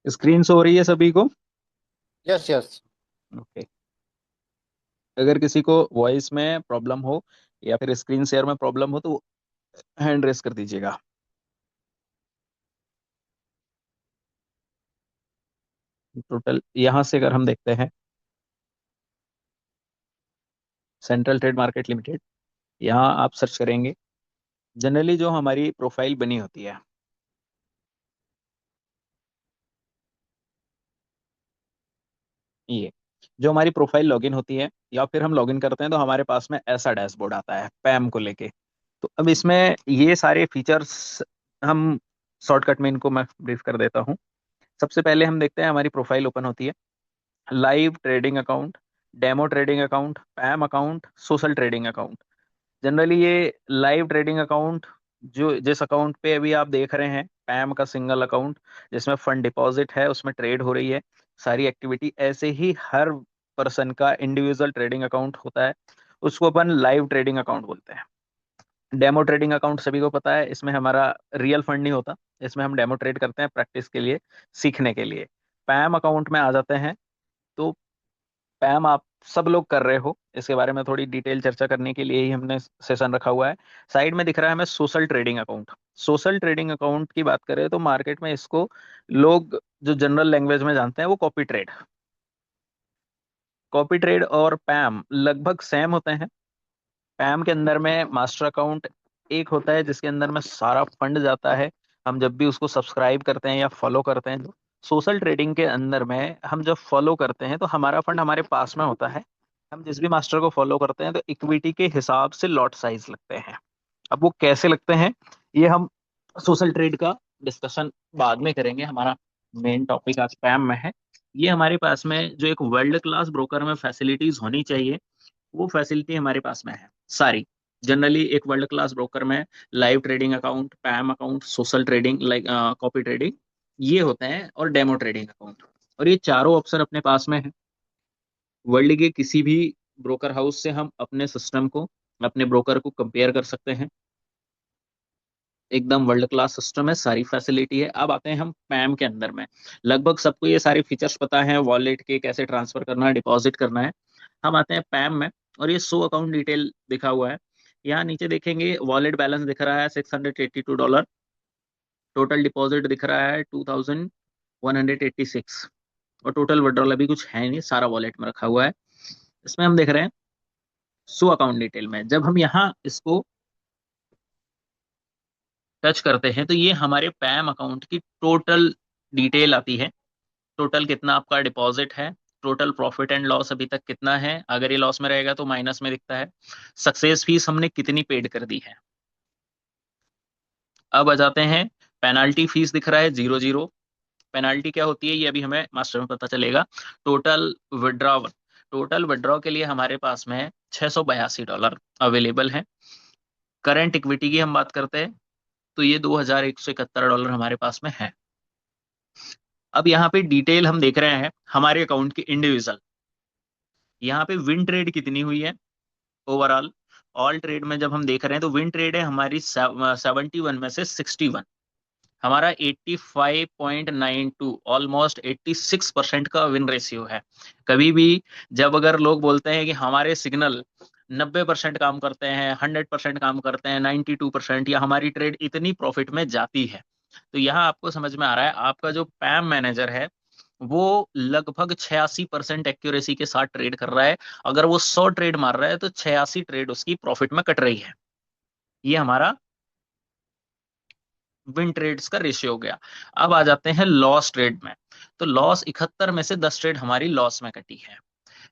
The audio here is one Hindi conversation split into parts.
स्क्रीन शो हो रही है सभी को? Yes yes. ओके। अगर किसी को वॉइस में प्रॉब्लम हो या फिर स्क्रीन शेयर में प्रॉब्लम हो तो हैंड रेस कर दीजिएगा। टोटल यहाँ से अगर हम देखते हैं, सेंट्रल ट्रेड मार्केट लिमिटेड, यहाँ आप सर्च करेंगे। जनरली जो हमारी प्रोफाइल बनी होती है, ये जो हमारी प्रोफाइल लॉगिन होती है या फिर हम लॉगिन करते हैं तो हमारे पास में ऐसा डैशबोर्ड आता है पैम को लेके। तो अब इसमें ये सारे फीचर्स हम शॉर्टकट में इनको मैं ब्रीफ कर देता हूँ। सबसे पहले हम देखते हैं हमारी प्रोफाइल ओपन होती है। Live trading account, demo trading account, PAMM account, social trading account. Generally ये लाइव ट्रेडिंग अकाउंट, जो जिस अकाउंट पे अभी आप देख रहे हैं, पैम का सिंगल अकाउंट जिसमें फंड डिपॉजिट है, उसमें ट्रेड हो रही है सारी एक्टिविटी, ऐसे ही हर पर्सन का इंडिविजुअल ट्रेडिंग अकाउंट होता है, उसको अपन लाइव ट्रेडिंग अकाउंट बोलते हैं। डेमो ट्रेडिंग अकाउंट सभी को पता है, इसमें हमारा रियल फंड नहीं होता, इसमें हम डेमो ट्रेड करते हैं प्रैक्टिस के लिए, सीखने के लिए। पैम अकाउंट में आ जाते हैं तो पैम आप सब लोग कर रहे हो, इसके बारे में थोड़ी डिटेल चर्चा करने के लिए ही हमने सेशन रखा हुआ है। साइड में दिख रहा है हमें social trading account. Social trading account की बात करें तो मार्केट में इसको लोग जो जनरल लैंग्वेज में जानते हैं वो कॉपी ट्रेड। कॉपी ट्रेड और पैम लगभग सेम होते हैं। पैम के अंदर में मास्टर अकाउंट एक होता है जिसके अंदर में सारा फंड जाता है, हम जब भी उसको सब्सक्राइब करते हैं या फॉलो करते हैं तो। सोशल ट्रेडिंग के अंदर में हम जब फॉलो करते हैं तो हमारा फंड हमारे पास में होता है, हम जिस भी मास्टर को फॉलो करते हैं तो इक्विटी के हिसाब से लॉट साइज लगते हैं। अब वो कैसे लगते हैं, ये हम सोशल ट्रेड का डिस्कशन बाद में करेंगे, हमारा मेन टॉपिक आज पैम में है। ये हमारे पास में जो एक वर्ल्ड क्लास ब्रोकर में फैसिलिटीज होनी चाहिए, वो फैसिलिटी हमारे पास में है सारी। जनरली एक वर्ल्ड क्लास ब्रोकर में live trading account, PAMM account, social trading like copy trading, ये होते हैं, और डेमो ट्रेडिंग अकाउंट। और ये चारों ऑप्शन अपने पास में है। वर्ल्ड के किसी भी ब्रोकर हाउस से हम अपने सिस्टम को, अपने ब्रोकर को कंपेयर कर सकते हैं। एकदम वर्ल्ड क्लास सिस्टम है, सारी फैसिलिटी है। अब आते हैं हम पैम के अंदर में। लगभग सबको ये सारे फीचर्स पता है, वॉलेट के कैसे ट्रांसफर करना है, डिपॉजिट करना है। हम आते हैं पैम में, और ये शो अकाउंट डिटेल दिखा हुआ है। यहाँ नीचे देखेंगे वॉलेट बैलेंस दिख रहा है $682। टोटल डिपॉजिट दिख रहा है 2186। और टोटल विड्रॉल अभी कुछ है नहीं, सारा वॉलेट में रखा हुआ है। इसमें हम देख रहे हैं शो अकाउंट डिटेल में, जब हम यहाँ इसको टच करते हैं तो ये हमारे पैम अकाउंट की टोटल डिटेल आती है। टोटल कितना आपका डिपॉजिट है, टोटल प्रॉफिट एंड लॉस अभी तक कितना है, अगर ये लॉस में रहेगा तो माइनस में दिखता है। सक्सेस फीस हमने कितनी पेड कर दी है। अब आ जाते हैं, पेनाल्टी फीस दिख रहा है 0 0। पेनाल्टी क्या होती है ये अभी हमें मास्टर में पता चलेगा। टोटल विड्रॉ, टोटल विड्रॉ के लिए हमारे पास में $682 अवेलेबल है। करंट इक्विटी की हम बात करते हैं तो ये $2171 हमारे पास में है। अब यहाँ पे डिटेल हम देख रहे हैं हमारे अकाउंट की इंडिविजुअल। यहाँ पे विन ट्रेड कितनी हुई है ओवरऑल। ऑल ट्रेड में जब हम देख रहे हैं तो विन ट्रेड है हमारी 71 में से 61। हमारा 85.92, ऑलमोस्ट 86% का विन रेशियो है। कभी भी जब अगर लोग बोलते हैं कि हमारे सिग्नल 90% काम करते हैं, 100% काम करते हैं, 92%, या हमारी ट्रेड इतनी प्रॉफिट में जाती है, तो यहाँ आपको समझ में आ रहा है आपका जो पैम मैनेजर है वो लगभग 86% एक्यूरेसी के साथ ट्रेड कर रहा है। अगर वो 100 ट्रेड मार रहा है तो 86 ट्रेड उसकी प्रॉफिट में कट रही है। ये हमारा विन ट्रेड्स का रेशियो हो गया। अब आ जाते हैं लॉस ट्रेड में। तो लॉस 71 में से 10 ट्रेड हमारी लॉस में कटी है।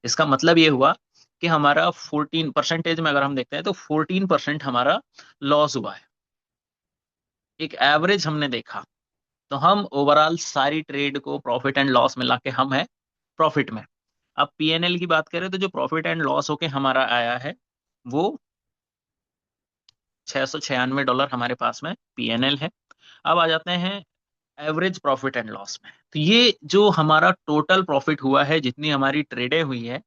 इसका मतलब ये हुआ कि हमारा 14% में अगर हम देखते हैं तो 14% हमारा लॉस हुआ है। एक एवरेज हमने देखा तो हम ओवरऑल सारी ट्रेड को प्रॉफिट एंड लॉस मिला के हम है प्रॉफिट में। अब पीएनएल की बात करें तो जो प्रॉफिट एंड लॉस होके हमारा आया है वो $696 हमारे पास में पीएनएल है। अब आ जाते हैं एवरेज प्रॉफिट एंड लॉस में। तो ये जो हमारा टोटल प्रॉफिट हुआ है, जितनी हमारी ट्रेडें हुई है,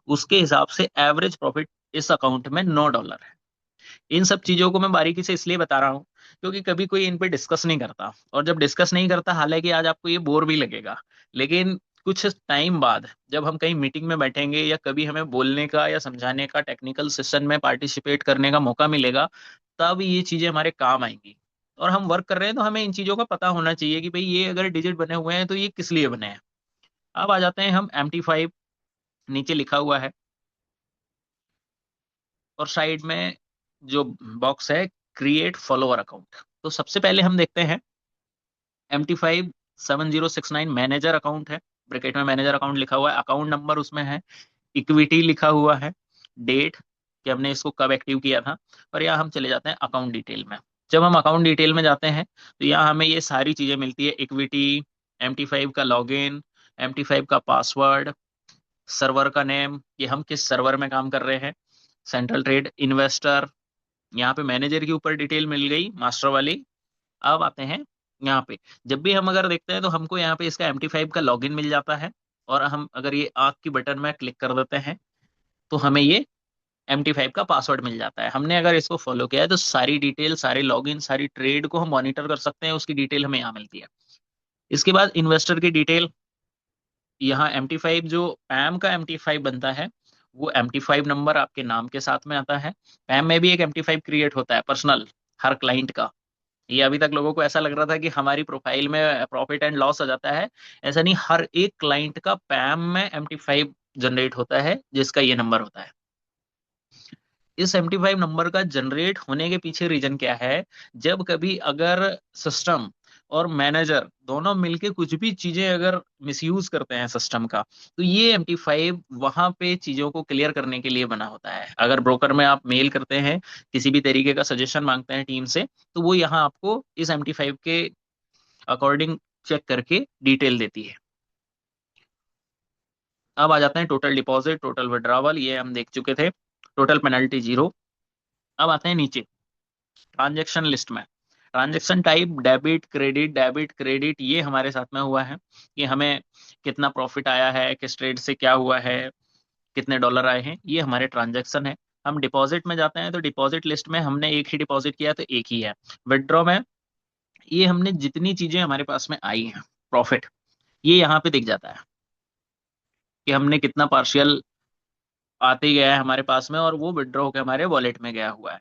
उसके हिसाब से एवरेज प्रॉफिट इस अकाउंट में $9 है। इन सब चीजों को मैं बारीकी से इसलिए बता रहा हूँ क्योंकि कभी कोई इन पे डिस्कस नहीं करता, और जब डिस्कस नहीं करता, हालांकि आज आपको ये बोर भी लगेगा, लेकिन कुछ टाइम बाद जब हम कहीं मीटिंग में बैठेंगे या कभी हमें बोलने का या समझाने का टेक्निकल सेशन में पार्टिसिपेट करने का मौका मिलेगा, तब ये चीजें हमारे काम आएंगी। और हम वर्क कर रहे हैं तो हमें इन चीजों का पता होना चाहिए कि भाई ये अगर डिजिट बने हुए हैं तो ये किस लिए बने हैं। अब आ जाते हैं हम MT5, नीचे लिखा हुआ है, और साइड में जो बॉक्स है, क्रिएट फॉलोअर अकाउंट। तो सबसे पहले हम देखते हैं MT5 7069 मैनेजर अकाउंट है, ब्रैकेट में मैनेजर अकाउंट लिखा हुआ है, अकाउंट नंबर उसमें है, इक्विटी लिखा हुआ है, डेट कि हमने इसको कब एक्टिव किया था, और यहाँ हम चले जाते हैं अकाउंट डिटेल में। जब हम अकाउंट डिटेल में जाते हैं तो यहाँ हमें ये सारी चीजें मिलती है, इक्विटी, MT5 का लॉगिन, MT5 का पासवर्ड, सर्वर का नेम कि हम किस सर्वर में काम कर रहे हैं, सेंट्रल ट्रेड, इन्वेस्टर, यहाँ पे मैनेजर के ऊपर डिटेल मिल गई मास्टर वाली। अब आते हैं यहाँ पे, जब भी हम अगर देखते हैं तो हमको यहाँ पे इसका MT5 का लॉगिन मिल जाता है, और हम अगर ये आंख की बटन में क्लिक कर देते हैं तो हमें ये MT5 का पासवर्ड मिल जाता है। हमने अगर इसको फॉलो किया है तो सारी डिटेल, सारे लॉगिन, सारी ट्रेड को हम मॉनिटर कर सकते हैं, उसकी डिटेल हमें यहाँ मिलती है। इसके बाद इन्वेस्टर की डिटेल, यहाँ MT5 जो पैम का MT5 बनता है, वो MT5 नंबर आपके नाम के साथ में आता है। पैम में भी एक MT5 क्रिएट होता है पर्सनल, हर क्लाइंट का। ये अभी तक लोगों को ऐसा लग रहा था कि हमारी प्रोफाइल में प्रॉफिट एंड लॉस आ जाता है, ऐसा नहीं, हर एक क्लाइंट का पैम में MT5 जनरेट होता है जिसका ये नंबर होता है। इस MT5 नंबर का जनरेट होने के पीछे रीजन क्या है, जब कभी अगर सिस्टम और मैनेजर दोनों मिलके कुछ भी चीजें अगर मिसयूज करते हैं सिस्टम का, तो ये MT5 वहां पे चीजों को क्लियर करने के लिए बना होता है। अगर ब्रोकर में आप मेल करते हैं, किसी भी तरीके का सजेशन मांगते हैं टीम से, तो वो यहाँ आपको इस MT5 के अकॉर्डिंग चेक करके डिटेल देती है। अब आ जाते हैं टोटल डिपॉजिट, टोटल विड्रॉवल, ये हम देख चुके थे, टोटल पेनल्टी जीरो। अब आते हैं नीचे ट्रांजैक्शन लिस्ट में, transaction type debit credit, debit credit, ये हमारे साथ में हुआ है कि हमें कितना प्रॉफिट आया है, किस ट्रेड से क्या हुआ है, कितने डॉलर आए हैं, ये हमारे ट्रांजैक्शन है। हम डिपॉजिट में जाते हैं तो डिपॉजिट लिस्ट में हमने एक ही डिपॉजिट किया तो एक ही है। विड्रॉ में ये हमने जितनी चीजें हमारे पास में आई हैं प्रॉफिट, ये यहाँ पे दिख जाता है कि हमने कितना पार्शियल आते गया है हमारे पास में, और वो विड्रॉ होकर हमारे वॉलेट में गया हुआ है।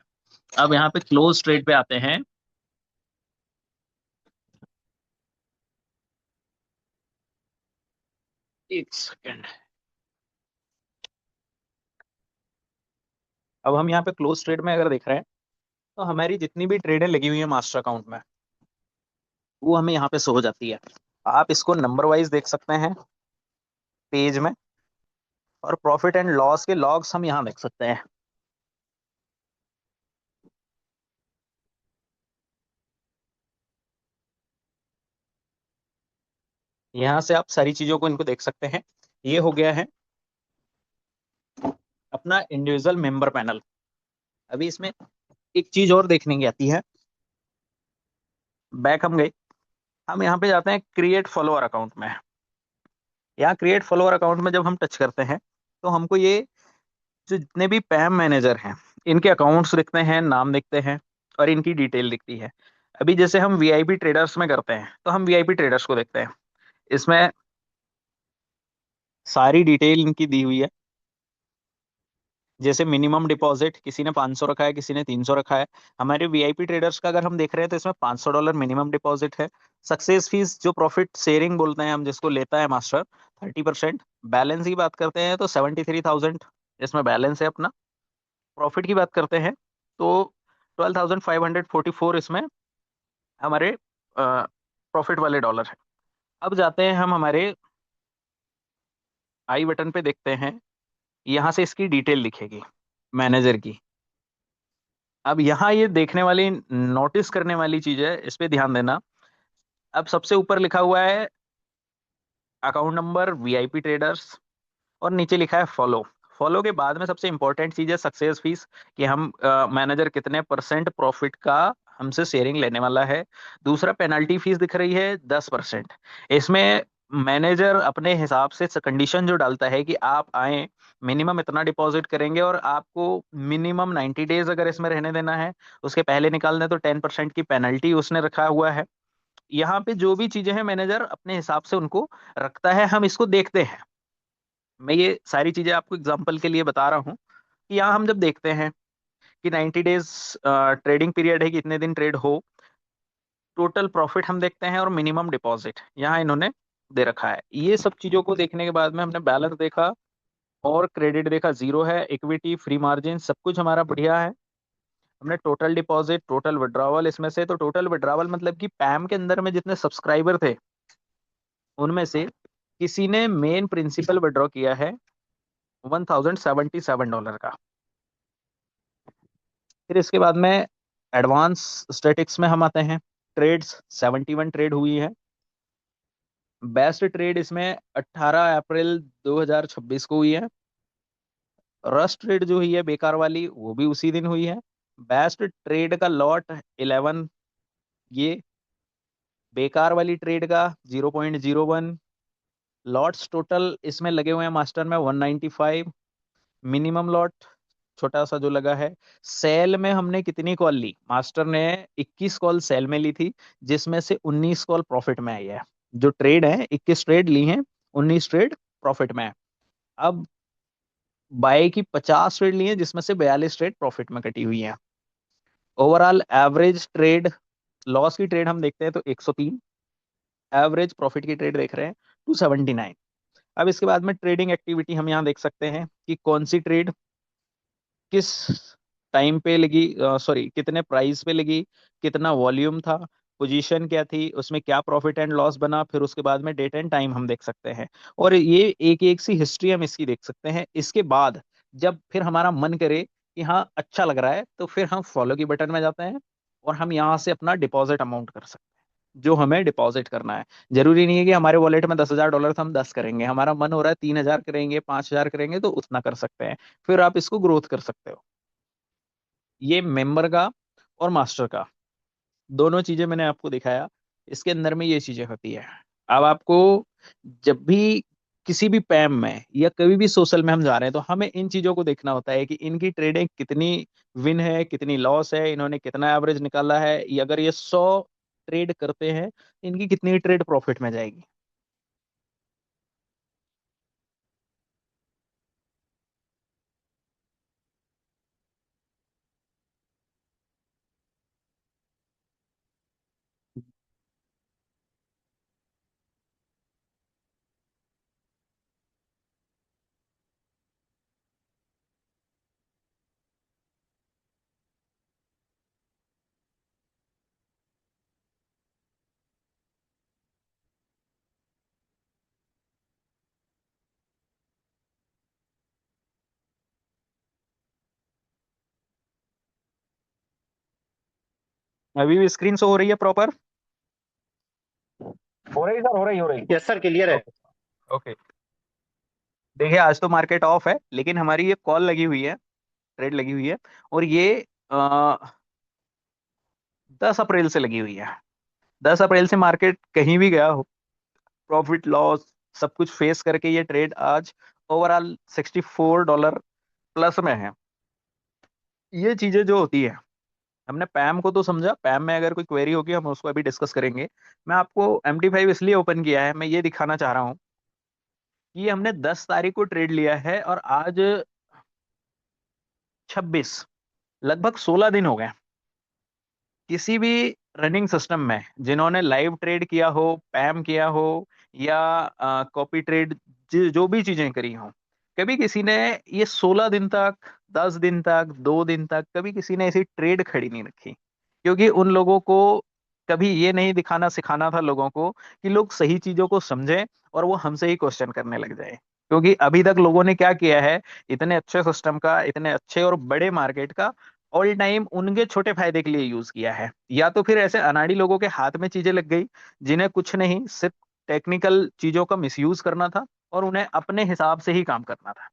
अब यहाँ पे क्लोज ट्रेड पे आते हैं। एक सेकेंड। अब हम यहाँ पे क्लोज ट्रेड में अगर देख रहे हैं तो हमारी जितनी भी ट्रेडें लगी हुई है मास्टर अकाउंट में, वो हमें यहाँ पे शो हो जाती है। आप इसको नंबर वाइज देख सकते हैं पेज में, और प्रॉफिट एंड लॉस के लॉग्स हम यहाँ देख सकते हैं। यहाँ से आप सारी चीजों को इनको देख सकते हैं। ये हो गया है अपना इंडिविजुअल मेंबर पैनल। अभी इसमें एक चीज और देखने की आती है, बैक हम गए, हम यहाँ पे जाते हैं क्रिएट फॉलोअर अकाउंट में। यहाँ क्रिएट फॉलोअर अकाउंट में जब हम टच करते हैं तो हमको ये जो जितने भी पैम मैनेजर हैं, इनके अकाउंट्स दिखते हैं, नाम दिखते हैं, और इनकी डिटेल दिखती है। अभी जैसे हम वीआईपी ट्रेडर्स में करते हैं तो हम वीआईपी ट्रेडर्स को देखते हैं, इसमें सारी डिटेल इनकी दी हुई है। जैसे मिनिमम डिपॉजिट किसी ने 500 रखा है, किसी ने 300 रखा है। हमारे वीआईपी ट्रेडर्स का अगर हम देख रहे हैं तो इसमें $500 मिनिमम डिपॉजिट है। सक्सेस फीस जो प्रॉफिट शेयरिंग बोलते हैं हम, जिसको लेता है मास्टर 30%। बैलेंस की बात करते हैं तो 73,000 इसमें बैलेंस है अपना। प्रॉफिट की बात करते हैं तो 12,544 इसमें हमारे प्रॉफिट वाले डॉलर है। अब जाते हैं हम हमारे आई बटन पे, देखते हैं यहाँ से इसकी डिटेल दिखेगी मैनेजर की। अब यहाँ ये देखने वाली, नोटिस करने वाली चीज है, इस पे ध्यान देना। अब सबसे ऊपर लिखा हुआ है अकाउंट नंबर, वीआईपी ट्रेडर्स, और नीचे लिखा है फॉलो। फॉलो के बाद में सबसे इंपॉर्टेंट चीज है सक्सेस फीस, कि हम मैनेजर कितने परसेंट प्रॉफिट का हमसे शेयरिंग लेने वाला है। दूसरा पेनल्टी फीस दिख रही है 10%। इसमें मैनेजर अपने हिसाब से कंडीशन जो डालता है कि आप आए, मिनिमम इतना डिपॉजिट करेंगे और आपको मिनिमम 90 डेज अगर इसमें रहने देना है, उसके पहले निकाल दें तो 10% की पेनल्टी उसने रखा हुआ है। यहाँ पे जो भी चीजें हैं मैनेजर अपने हिसाब से उनको रखता है, हम इसको देखते हैं। मैं ये सारी चीजें आपको एग्जांपल के लिए बता रहा हूँ कि यहाँ हम जब देखते हैं कि 90 डेज ट्रेडिंग पीरियड है कि इतने दिन ट्रेड हो, टोटल प्रॉफिट हम देखते हैं और मिनिमम डिपॉजिट यहाँ इन्होंने दे रखा है। ये सब चीजों को देखने के बाद में हमने बैलेंस देखा और क्रेडिट देखा, जीरो है, इक्विटी फ्री मार्जिन सब कुछ हमारा बढ़िया है। हमने टोटल डिपॉजिट, टोटल विड्रॉवल, इसमें से तो टोटल विड्रॉवल मतलब कि पैम के अंदर में जितने सब्सक्राइबर थे उनमें से किसी ने मेन प्रिंसिपल विड्रॉ किया है $1077 का। फिर इसके बाद में एडवांस स्टेटिक्स में हम आते हैं। ट्रेड्स 71 ट्रेड हुई है। बेस्ट ट्रेड इसमें 18 अप्रैल 2026 को हुई है। रस्ट ट्रेड जो हुई है बेकार वाली, वो भी उसी दिन हुई है। बेस्ट ट्रेड का लॉट 11, ये बेकार वाली ट्रेड का 0.01। लॉट्स टोटल इसमें लगे हुए हैं मास्टर में 195। मिनिमम लॉट छोटा सा जो लगा है। सेल में हमने कितनी कॉल ली, मास्टर ने 21 कॉल सेल में ली थी, जिसमें से 19 कॉल प्रॉफिट में आई है। जो ट्रेड है 21 ट्रेड ली हैं, 19 ट्रेड प्रॉफिट में है। अब बाय की 50 ट्रेड ली हैं, जिसमें से 42 ट्रेड प्रॉफिट में कटी हुई हैं। ओवरऑल एवरेज ट्रेड, लॉस की ट्रेड हम देखते हैं तो 103, एवरेज प्रॉफिट की ट्रेड देख रहे हैं 279। अब इसके बाद में ट्रेडिंग एक्टिविटी हम यहाँ देख सकते हैं कि कौन सी ट्रेड किस टाइम पे लगी, सॉरी कितने प्राइस पे लगी, कितना वॉल्यूम था, पोजीशन क्या थी, उसमें क्या प्रॉफिट एंड लॉस बना, फिर उसके बाद में डेट एंड टाइम हम देख सकते हैं। और ये एक एक सी हिस्ट्री हम इसकी देख सकते हैं। इसके बाद जब फिर हमारा मन करे कि हाँ अच्छा लग रहा है, तो फिर हम फॉलो की बटन में जाते हैं और हम यहाँ से अपना डिपॉजिट अमाउंट कर सकते हैं जो हमें डिपॉजिट करना है। जरूरी नहीं है कि हमारे वॉलेट में $10,000 था हम 10 करेंगे, हमारा मन हो रहा है 3,000 करेंगे, 5,000 करेंगे, तो उतना कर सकते हैं। फिर आप इसको ग्रोथ कर सकते हो। ये मेंबर का और मास्टर का दोनों चीजें मैंने आपको दिखाया। इसके अंदर में ये चीजें होती है। अब आपको जब भी किसी भी पैम में या कभी भी सोशल में हम जा रहे हैं, तो हमें इन चीजों को देखना होता है कि इनकी ट्रेडिंग कितनी विन है, कितनी लॉस है, इन्होंने कितना एवरेज निकाला है, या अगर ये 100 ट्रेड करते हैं, इनकी कितनी ट्रेड प्रॉफिट में जाएगी। अभी भी स्क्रीन शो हो रही है प्रॉपर? हो रही सर, हो रही, हो रही। यस सर, क्लियर है। ओके। ओके। देखिए आज तो मार्केट ऑफ है, लेकिन हमारी ये कॉल लगी हुई है, ट्रेड लगी हुई है, और ये 10 अप्रैल से लगी हुई है। 10 अप्रैल से मार्केट कहीं भी गया हो, प्रॉफिट लॉस सब कुछ फेस करके ये ट्रेड आज ओवरऑल $64 प्लस में है। ये चीजें जो होती है, हमने पैम को तो समझा, पैम में अगर कोई क्वेरी होगी हम उसको अभी डिस्कस करेंगे। मैं आपको MT5 इसलिए ओपन किया है, मैं ये दिखाना चाह रहा हूँ कि ये हमने 10 तारीख को ट्रेड लिया है और आज 26, लगभग 16 दिन हो गए। किसी भी रनिंग सिस्टम में जिन्होंने लाइव ट्रेड किया हो, पैम किया हो, या कॉपी ट्रेड, जो भी चीजें करी हो, कभी किसी ने ये 16 दिन तक, 10 दिन तक, 2 दिन तक कभी किसी ने ऐसी ट्रेड खड़ी नहीं रखी। क्योंकि उन लोगों को कभी ये नहीं दिखाना सिखाना था लोगों को कि लोग सही चीजों को समझें और वो हमसे ही क्वेश्चन करने लग जाए। क्योंकि अभी तक लोगों ने क्या किया है, इतने अच्छे सिस्टम का, इतने अच्छे और बड़े मार्केट का ऑल टाइम उनके छोटे फायदे के लिए यूज किया है, या तो फिर ऐसे अनाड़ी लोगों के हाथ में चीजें लग गई जिन्हें कुछ नहीं, सिर्फ टेक्निकल चीजों का मिसयूज करना था और उन्हें अपने हिसाब से ही काम करना था।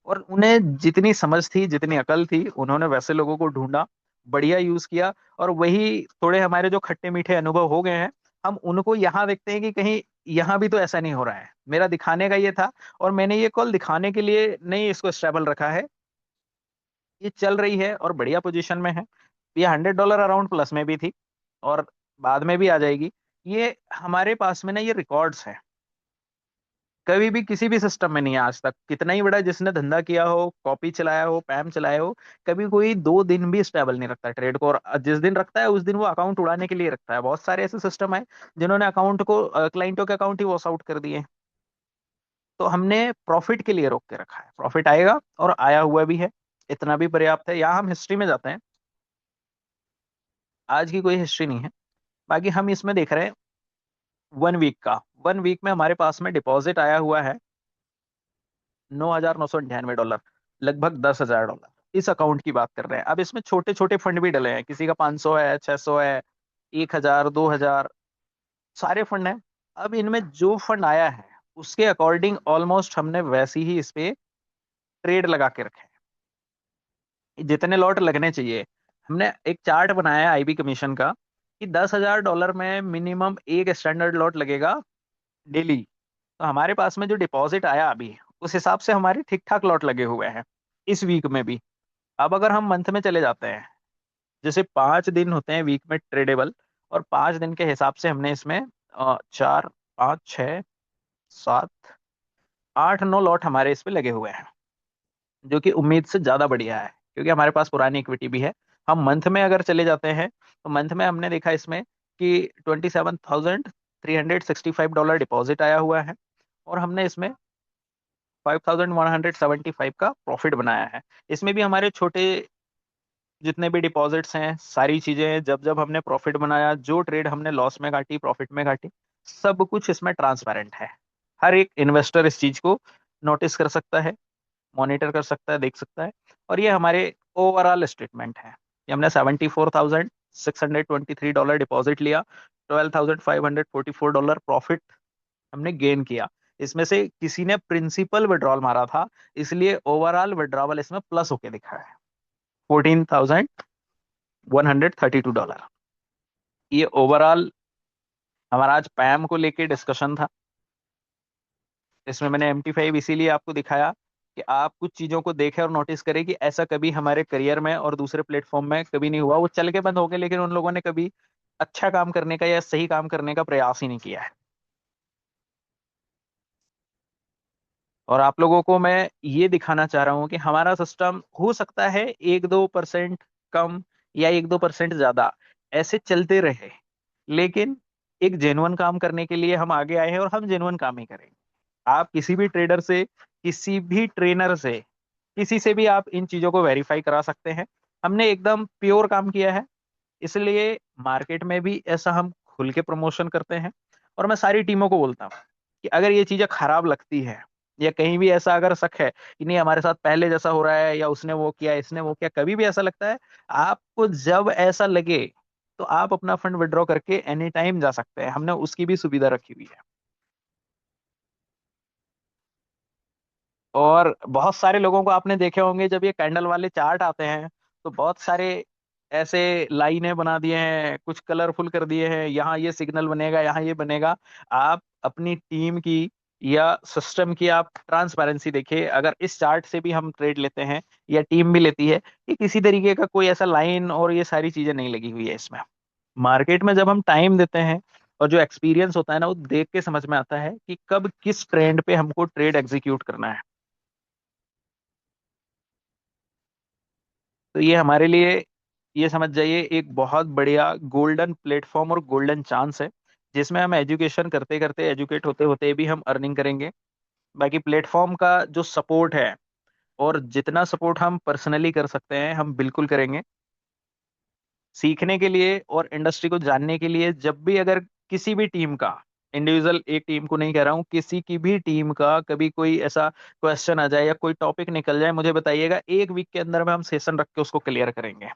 और उन्हें जितनी समझ थी, जितनी अकल थी, उन्होंने वैसे लोगों को ढूंढा, बढ़िया यूज किया। और वही थोड़े हमारे जो खट्टे मीठे अनुभव हो गए हैं, हम उनको यहाँ देखते हैं कि कहीं यहाँ भी तो ऐसा नहीं हो रहा है, मेरा दिखाने का ये था। और मैंने ये कॉल दिखाने के लिए नहीं इसको स्टेबल रखा है, ये चल रही है और बढ़िया पोजीशन में है। ये $100 अराउंड प्लस में भी थी, और बाद में भी आ जाएगी। ये हमारे पास में ना ये रिकॉर्ड्स है, कभी भी किसी भी सिस्टम में नहीं है आज तक, कितना ही बड़ा जिसने धंधा किया हो, कॉपी चलाया हो, पैम चलाया हो, कभी कोई 2 दिन भी स्टेबल नहीं रखता ट्रेड को। और जिस दिन रखता है उस दिन वो अकाउंट उड़ाने के लिए रखता है। बहुत सारे ऐसे सिस्टम है जिन्होंने अकाउंट को, क्लाइंटों के अकाउंट ही वॉश आउट कर दिए। तो हमने प्रॉफिट के लिए रोक के रखा है, प्रॉफिट आएगा और आया हुआ भी है, इतना भी पर्याप्त है। यहाँ हम हिस्ट्री में जाते हैं, आज की कोई हिस्ट्री नहीं है। बाकी हम इसमें देख रहे हैं 1 वीक का। 1 वीक में हमारे पास में डिपॉजिट आया हुआ है $9,998, लगभग $10,000। इस अकाउंट की बात कर रहे हैं। अब इसमें छोटे छोटे फंड भी डले हैं, किसी का 500 है, 600 है, 1,000, 2,000, सारे फंड हैं। अब इनमें जो फंड आया है उसके अकॉर्डिंग ऑलमोस्ट हमने वैसी ही इस पे ट्रेड लगा के रखे हैं, जितने लॉट लगने चाहिए। हमने एक चार्ट बनाया है आईबी कमीशन का, कि $10,000 में मिनिमम एक स्टैंडर्ड लॉट लगेगा डेली। तो हमारे पास में जो डिपॉजिट आया अभी, उस हिसाब से हमारे ठीक ठाक लॉट लगे हुए हैं इस वीक में भी। अब अगर हम मंथ में चले जाते हैं, जैसे 5 दिन होते हैं वीक में ट्रेडेबल, और 5 दिन के हिसाब से हमने इसमें 4, 5, 6, 7, 8, 9 लॉट हमारे इस पे लगे हुए हैं, जो कि उम्मीद से ज्यादा बढ़िया है, क्योंकि हमारे पास पुरानी इक्विटी भी है। हम मंथ में अगर चले जाते हैं, तो मंथ में हमने देखा इसमें कि $27,365 डिपॉजिट आया हुआ है, और हमने इसमें 5,175 का प्रॉफिट बनाया है। इसमें भी हमारे छोटे जितने भी डिपॉजिट्स हैं, सारी चीजें, जब जब हमने प्रॉफिट बनाया, जो ट्रेड हमने लॉस में काटी, प्रॉफिट में काटी, सब कुछ इसमें ट्रांसपेरेंट है। हर एक इन्वेस्टर इस चीज को नोटिस कर सकता है, मॉनिटर कर सकता है, देख सकता है। और ये हमारे ओवरऑल स्टेटमेंट है। ये हमने $74,623 डिपॉजिट लिया, $12,544 प्रॉफिट हमने गेन किया। इसमें से किसी ने प्रिंसिपल विड्रॉल मारा था, इसलिए ओवरऑल विड्रॉवल इसमें प्लस होके दिखा है, $14,132। ये ओवरऑल हमारा आज पैम को लेके डिस्कशन था। इसमें मैंने MT5 इसीलिए आपको दिखाया कि आप कुछ चीजों को देखें और नोटिस करें कि ऐसा कभी हमारे करियर में और दूसरे प्लेटफॉर्म में कभी नहीं हुआ। वो चल के बंद हो गए, लेकिन उन लोगों ने कभी अच्छा काम करने का या सही काम करने का प्रयास ही नहीं किया है। और आप लोगों को मैं ये दिखाना चाह रहा हूँ कि हमारा सिस्टम हो सकता है 1-2% कम या 1-2% ज्यादा ऐसे चलते रहे, लेकिन एक जेन्युइन काम करने के लिए हम आगे आए हैं, और हम जेन्युइन काम ही करेंगे। आप किसी भी ट्रेडर से, किसी भी ट्रेनर से, किसी से भी आप इन चीजों को वेरीफाई करा सकते हैं। हमने एकदम प्योर काम किया है, इसलिए मार्केट में भी ऐसा हम खुल के प्रमोशन करते हैं। और मैं सारी टीमों को बोलता हूँ कि अगर ये चीजें खराब लगती है, या कहीं भी ऐसा अगर शक है कि नहीं हमारे साथ पहले जैसा हो रहा है, या उसने वो किया, इसने वो किया, कभी भी ऐसा लगता है, आपको जब ऐसा लगे तो आप अपना फंड विड्रॉ करके एनी टाइम जा सकते हैं। हमने उसकी भी सुविधा रखी हुई है। और बहुत सारे लोगों को आपने देखे होंगे, जब ये कैंडल वाले चार्ट आते हैं, तो बहुत सारे ऐसे लाइनें बना दिए हैं, कुछ कलरफुल कर दिए हैं, यहाँ ये सिग्नल बनेगा, यहाँ ये बनेगा। आप अपनी टीम की या सिस्टम की आप ट्रांसपेरेंसी देखिए। अगर इस चार्ट से भी हम ट्रेड लेते हैं, या टीम भी लेती है, कि किसी तरीके का कोई ऐसा लाइन और ये सारी चीजें नहीं लगी हुई है इसमें। मार्केट में जब हम टाइम देते हैं, और जो एक्सपीरियंस होता है ना, वो देख के समझ में आता है कि कब किस ट्रेंड पे हमको ट्रेड एग्जीक्यूट करना है। तो ये हमारे लिए, ये समझ जाइए, एक बहुत बढ़िया गोल्डन प्लेटफॉर्म और गोल्डन चांस है, जिसमें हम एजुकेशन करते करते, एजुकेट होते होते भी हम अर्निंग करेंगे। बाकी प्लेटफॉर्म का जो सपोर्ट है, और जितना सपोर्ट हम पर्सनली कर सकते हैं हम बिल्कुल करेंगे, सीखने के लिए और इंडस्ट्री को जानने के लिए। जब भी अगर किसी भी टीम का, इंडिविजुअल एक टीम को नहीं कह रहा हूँ, किसी की भी टीम का कभी कोई ऐसा क्वेश्चन आ जाए या कोई टॉपिक निकल जाए, मुझे बताइएगा, 1 वीक के अंदर में हम सेशन रख के उसको क्लियर करेंगे।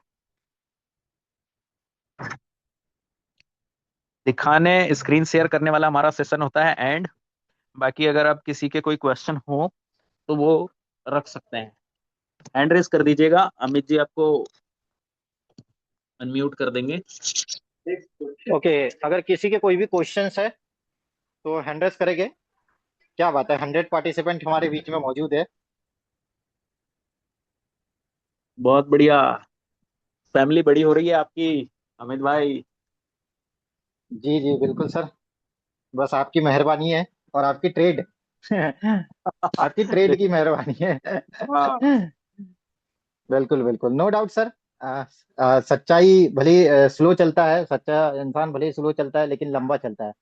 दिखाने, स्क्रीन शेयर करने वाला हमारा सेशन होता है एंड। बाकी अगर आप किसी के कोई क्वेश्चन हो तो वो रख सकते हैं। हैंड रेस कर दीजिएगा, अमित जी आपको अनम्यूट कर देंगे। ओके, अगर किसी के कोई भी क्वेश्चंस है तो हैंड रेस करेंगे। क्या बात है, 100 पार्टिसिपेंट हमारे बीच में मौजूद है। बहुत बढ़िया। फैमिली बड़ी हो रही है आपकी, अमित भाई। जी जी बिल्कुल सर। बस आपकी मेहरबानी है। और आपकी ट्रेड आपकी ट्रेड की मेहरबानी है। हाँ। बिल्कुल बिल्कुल, नो डाउट सर। सच्चाई भले स्लो चलता है, सच्चा इंसान भले स्लो चलता है लेकिन लंबा चलता है।